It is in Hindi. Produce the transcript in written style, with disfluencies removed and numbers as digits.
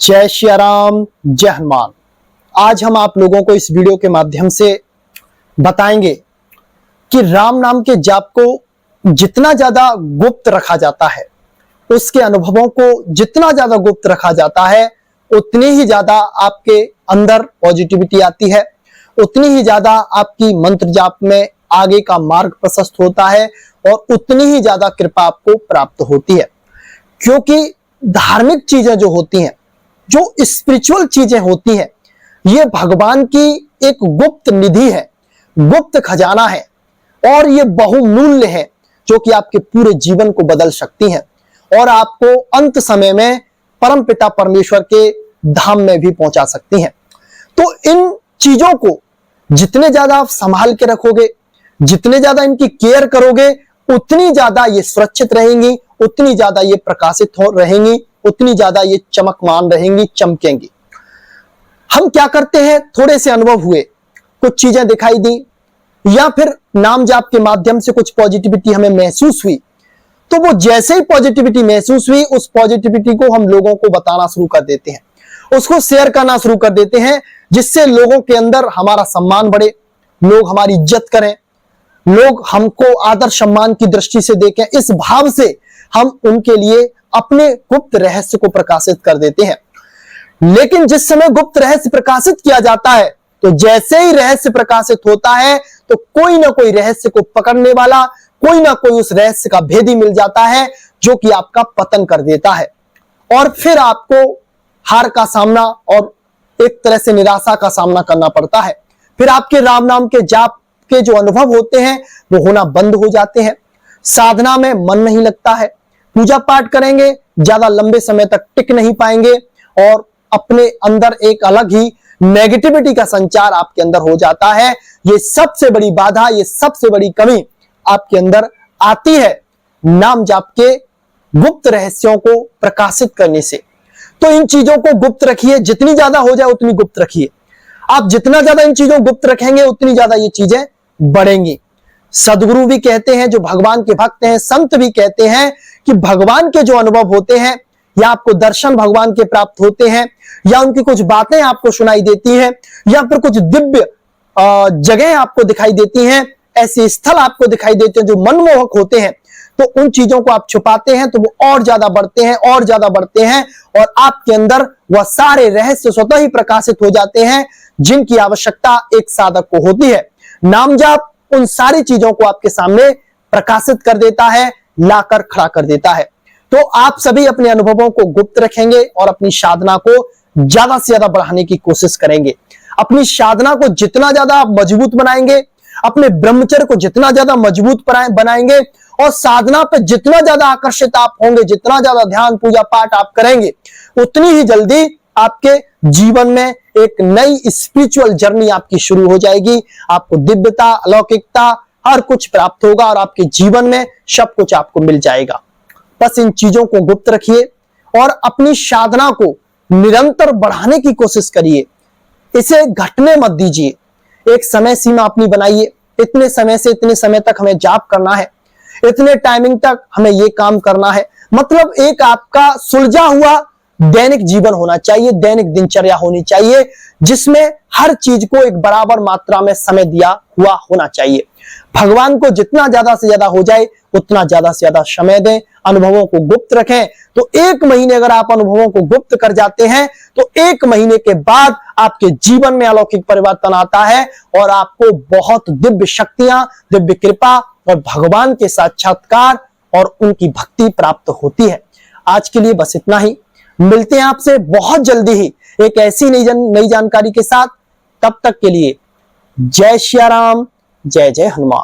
जय श्री राम, जय हनुमान। आज हम आप लोगों को इस वीडियो के माध्यम से बताएंगे कि राम नाम के जाप को जितना ज्यादा गुप्त रखा जाता है, उसके अनुभवों को जितना ज्यादा गुप्त रखा जाता है, उतनी ही ज्यादा आपके अंदर पॉजिटिविटी आती है, उतनी ही ज्यादा आपकी मंत्र जाप में आगे का मार्ग प्रशस्त होता है और उतनी ही ज्यादा कृपा आपको प्राप्त होती है। क्योंकि धार्मिक चीजें जो होती हैं, जो स्पिरिचुअल चीजें होती हैं, ये भगवान की एक गुप्त निधि है, गुप्त खजाना है और ये बहुमूल्य है, जो कि आपके पूरे जीवन को बदल सकती हैं और आपको अंत समय में परमपिता परमेश्वर के धाम में भी पहुंचा सकती हैं। तो इन चीजों को जितने ज्यादा आप संभाल के रखोगे, जितने ज्यादा इनकी केयर करोगे, उतनी ज्यादा ये सुरक्षित रहेंगी, उतनी ज्यादा ये प्रकाशित हो रहेंगी, उतनी ज्यादा ये चमकमान रहेंगी, चमकेंगी। हम क्या करते हैं, थोड़े से अनुभव हुए, कुछ चीजें दिखाई दी या फिर नाम जाप के माध्यम से कुछ पॉजिटिविटी हमें महसूस हुई, तो वो जैसे ही पॉजिटिविटी महसूस हुई, उस पॉजिटिविटी को हम लोगों को बताना शुरू कर देते हैं, उसको शेयर करना शुरू कर देते हैं, जिससे लोगों के अंदर हमारा सम्मान बढ़े, लोग हमारी इज्जत करें, लोग हमको आदर सम्मान की दृष्टि से देखें। इस भाव से हम उनके लिए अपने गुप्त रहस्य को प्रकाशित कर देते हैं। लेकिन जिस समय गुप्त रहस्य प्रकाशित किया जाता है, तो जैसे ही रहस्य प्रकाशित होता है, तो कोई ना कोई रहस्य को पकड़ने वाला, कोई ना कोई उस रहस्य का भेदी मिल जाता है, जो कि आपका पतन कर देता है और फिर आपको हार का सामना और एक तरह से निराशा का सामना करना पड़ता है। फिर आपके राम नाम के जाप के जो अनुभव होते हैं, वो होना बंद हो जाते हैं, साधना में मन नहीं लगता है, पूजा पाठ करेंगे, ज्यादा लंबे समय तक टिक नहीं पाएंगे और अपने अंदर एक अलग ही नेगेटिविटी का संचार आपके अंदर हो जाता है। ये सबसे बड़ी बाधा, ये सबसे बड़ी कमी आपके अंदर आती है नाम जाप के गुप्त रहस्यों को प्रकाशित करने से। तो इन चीजों को गुप्त रखिए, जितनी ज्यादा हो जाए उतनी गुप्त रखिए। आप जितना ज्यादा इन चीजों को गुप्त रखेंगे, उतनी ज्यादा ये चीजें बढ़ेंगी। सदगुरु भी कहते हैं, जो भगवान के भक्त हैं, संत भी कहते हैं कि भगवान के जो अनुभव होते हैं, या आपको दर्शन भगवान के प्राप्त होते हैं, या उनकी कुछ बातें आपको सुनाई देती हैं, या फिर कुछ दिव्य जगह आपको दिखाई देती हैं, ऐसे स्थल आपको दिखाई देते हैं जो मनमोहक होते हैं, तो उन चीजों को आप छुपाते हैं तो वो और ज्यादा बढ़ते हैं, और ज्यादा बढ़ते हैं और आपके अंदर वह सारे रहस्य स्वतः ही प्रकाशित हो जाते हैं, जिनकी आवश्यकता एक साधक को होती है। नाम जाप उन सारी चीजों को आपके सामने प्रकाशित कर देता है, लाकर खड़ा कर देता है। तो आप सभी अपने अनुभवों को गुप्त रखेंगे और अपनी साधना को ज्यादा से ज्यादा बढ़ाने की कोशिश करेंगे। अपनी साधना को जितना ज्यादा आप मजबूत बनाएंगे, अपने ब्रह्मचर्य को जितना ज्यादा मजबूत बनाएंगे और साधना पे जितना ज्यादा आकर्षित आप होंगे, जितना ज्यादा ध्यान पूजा पाठ आप करेंगे, उतनी ही जल्दी आपके जीवन में एक नई स्पिरिचुअल जर्नी आपकी शुरू हो जाएगी। आपको दिव्यता, अलौकिकता हर कुछ प्राप्त होगा और आपके जीवन में सब कुछ आपको मिल जाएगा। बस इन चीजों को गुप्त रखिए और अपनी साधना को निरंतर बढ़ाने की कोशिश करिए। इसे घटने मत दीजिए। एक समय सीमा अपनी बनाइए, इतने समय से इतने समय तक हमें जाप करना है, इतने टाइमिंग तक हमें ये काम करना है। मतलब एक आपका सुलझा हुआ दैनिक जीवन होना चाहिए, दैनिक दिनचर्या होनी चाहिए, जिसमें हर चीज को एक बराबर मात्रा में समय दिया हुआ होना चाहिए। भगवान को जितना ज्यादा से ज्यादा हो जाए, उतना ज्यादा से ज्यादा समय दें, अनुभवों को गुप्त रखें। तो 1 महीने अगर आप अनुभवों को गुप्त कर जाते हैं, तो 1 महीने के बाद आपके जीवन में अलौकिक परिवर्तन आता है और आपको बहुत दिव्य शक्तियां, दिव्य कृपा और भगवान के साक्षात्कार और उनकी भक्ति प्राप्त होती है। आज के लिए बस इतना ही। मिलते हैं आपसे बहुत जल्दी ही एक ऐसी नई जानकारी के साथ। तब तक के लिए जय श्री राम, जय जय हनुमान।